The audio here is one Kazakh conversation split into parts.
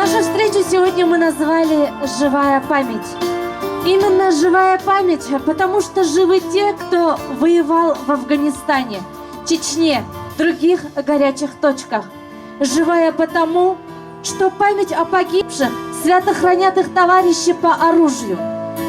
Нашу встречу сегодня мы назвали «Живая память». Именно живая память, потому что живы те, кто воевал в Афганистане, Чечне, других горячих точках. Живая потому, что память о погибших свято хранят их товарищи по оружию,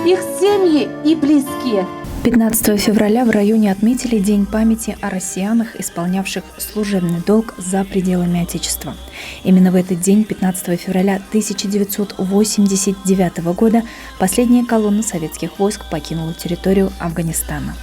их семьи и близкие. 15 февраля в районе отметили День памяти о россиянах, исполнявших служебный долг за пределами Отечества. Именно в этот день, 15 февраля 1989 года, последняя колонна советских войск покинула территорию Афганистана.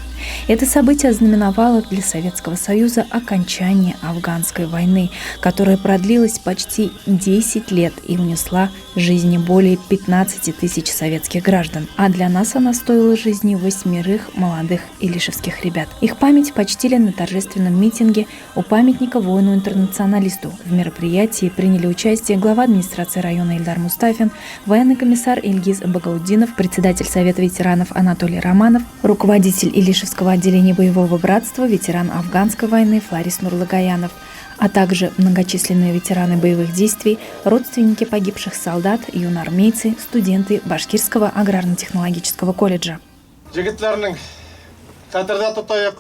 Это событие ознаменовало для Советского Союза окончание афганской войны, которая продлилась почти 10 лет и унесла жизни более 15 тысяч советских граждан. А для нас она стоила жизни 8 молодых илишевских ребят. Их память почтили на торжественном митинге у памятника воину-интернационалисту. В мероприятии приняли участие глава администрации района Ильдар Мустафин, военный комиссар Ильгиз Багауддинов, председатель Совета ветеранов Анатолий Романов, руководитель Илишевского отделения боевого братства, ветеран афганской войны Фларис Нурлагаянов, а также многочисленные ветераны боевых действий, родственники погибших солдат, юноармейцы, студенты Башкирского аграрно-технологического колледжа. Жігітлерінің қадірді тұтайық,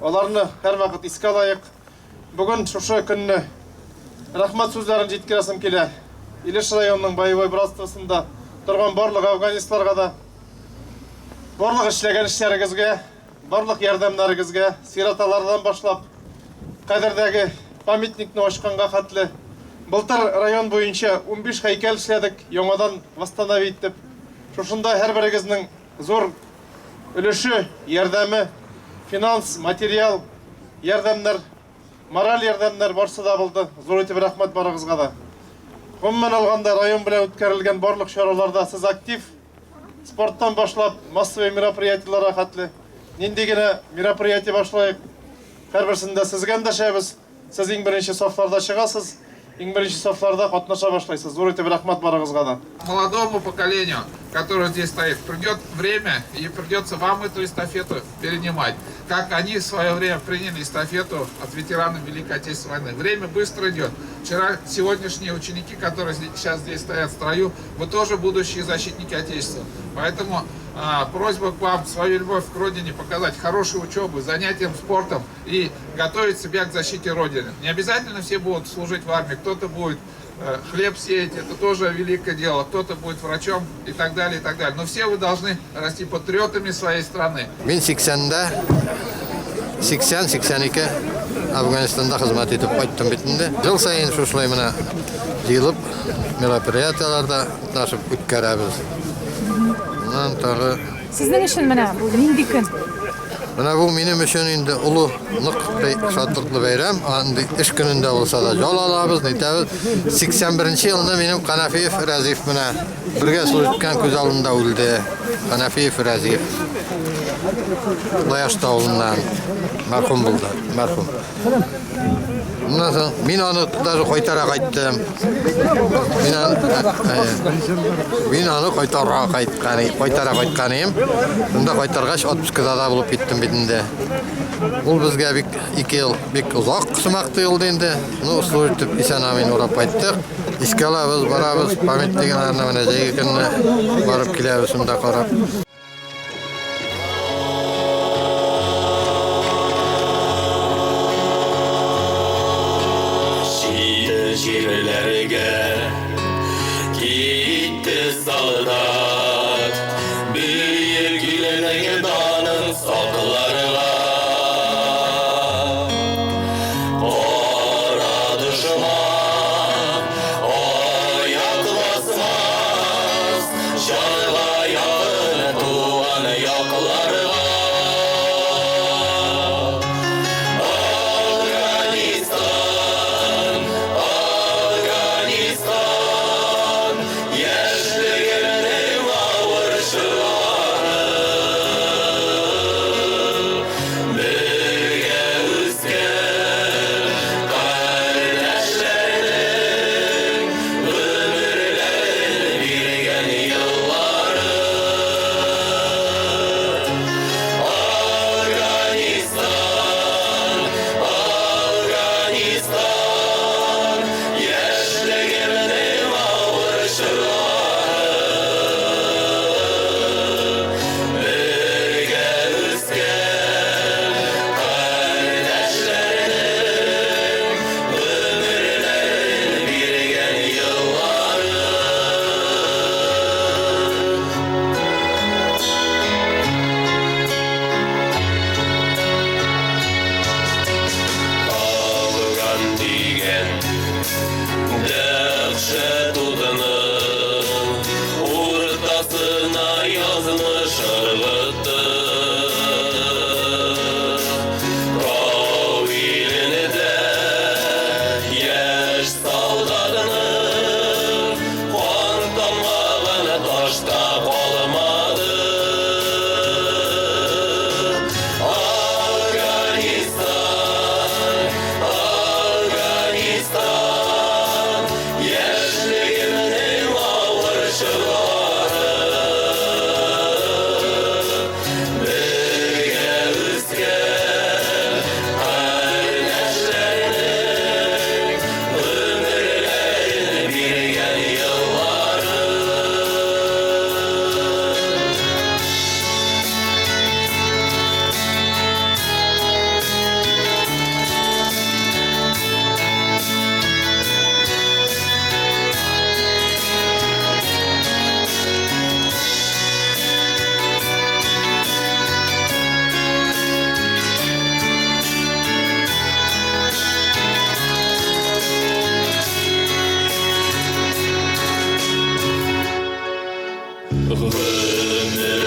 оларны әр вақыт еске алайық. Бүгін шушы күнні рахмат сөздерін жеткізгім келе. Илиш районының боевой братствосында тұрған барлық афганистларға да, барлық ішлеген іштеріңізге, барлық ярдәмләрегезгә, сираталардан башлап, кадердәге памятникны ачканга хәтле. Былтыр район буенча 15 һәйкәл эшләдек, яңадан восстановить итеп. Шушында һәр берегезнең зур өлеше, ярдәме, финанс, материал ярдәмнәр, мораль ярдәмнәр барсы да булды. Зур итеп рәхмәт барыгызга да. Гомумән алганда район белән үткәрелгән барлык чараларда сез актив, спорттан башлап, массовый мероприятиеларга хәтле. Нинди генә мероприятие башлайык. Һәрберсендә сезгә эндәшәбез. Сез иң беренче сафларда чыгасыз, иң беренче сафларда катнаша башлайсыз. Зур итеп рәхмәт барыгызга да. Молодому поколению, которое здесь стоит, придет время и придется вам эту эстафету перенимать. Как они в свое время приняли эстафету от ветеранов Великой Отечественной войны. Время быстро идет. Вчера, сегодняшние ученики, которые сейчас здесь стоят в строю, вы тоже будущие защитники Отечества. Поэтому просьба к вам свою любовь к Родине показать хорошую учебу, занятием спортом и готовить себя к защите Родины. Не обязательно все будут служить в армии, кто-то будет хлеб сеять, это тоже великое дело, кто-то будет врачом и так далее, и так далее. Но все вы должны расти патриотами своей страны. Мен 80-82 Афганистанда хезмәт итеп кайттым битендә. Жыл сайын шушылай менә җыелып, мероприятияларда катнашып үткәрәбез. Моннан тагы Сезнең өчен менә бу нинди көн? Менә бу минем өчен инде улы нык шатлыклы бәйрәм. Анды эш көнендә булса да җал алабыз, нитәбез. 81 елда минем Канафиев Разиф менә бергә служиткан күз алдында үлде. Канафиев Разиф. Лаяшта авылыннан мәрхүм булды, мәрхүм. Мин аны даже кайтара кайттым. Мин аны кайтара кайтканым. Монда кайтаргач отпускада булып киттем битендә. Ул безгә бик 2 ел бик узак сымак тоелды инде. Ну, служитеп исән-амин урап кайттык. Искә алабыз, барабыз, памяттегенәрне менә җәйге көнне барып киләбез, шунда карап. Şehirlerge gitti saldat, büyük gülene dağının saklarına. Ora düşman ayak basmaz, şarla yakın tuğan yaklarına. Afganistan, yaşlı gönlü Ömür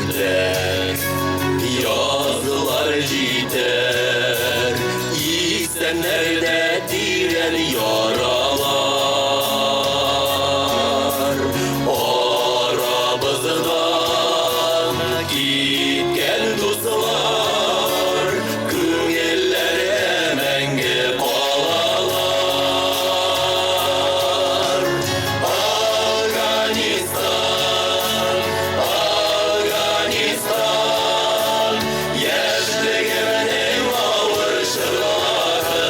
öter, yazılar gider, İstenlerde direr yaralar. Aramızdan gitken dostlar, Köngüller emenge kalalar. Afganistan, Afganistan, yaşlıgımның ауыр шырағы.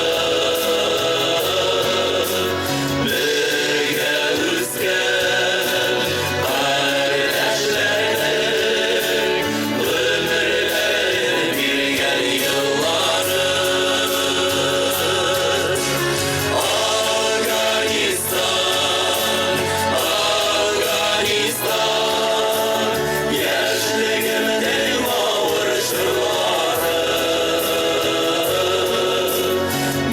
Birге өскен қардәшлердің өмірлерін берген yılları. Afganistan, Afganistan, yaşlıgımның ауыр шырағы.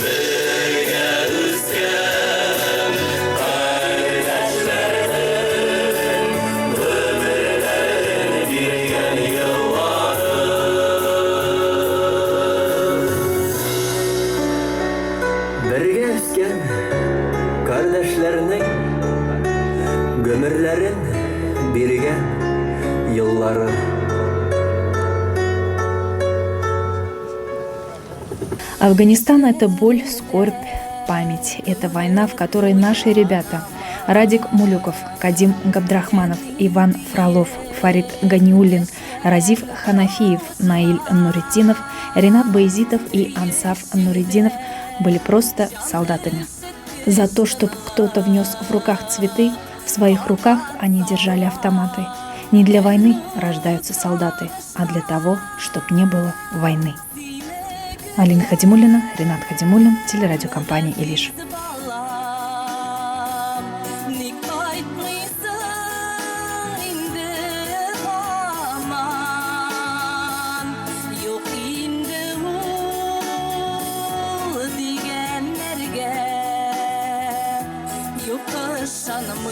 Birge өскен қардәшлердің өмірлерін берген yılları. Бірге өскен кардәшләрнең гөмерләрен биргән еллары. Афганистан – это боль, скорбь, память. Это война, в которой наши ребята Радик Мулюков, Кадим Габдрахманов, Иван Фролов, Фарид Ганиуллин, Разиф Ханафиев, Наиль Нуритдинов, Ренат Баязитов и Ансаф Нуритдинов были просто солдатами. За то, чтобы кто-то внес в руках цветы, в своих руках они держали автоматы. Не для войны рождаются солдаты, а для того, чтобы не было войны. Алина Хадимуллина, Ренат Хадимуллин, телерадиокомпания «Илиш». Şanımı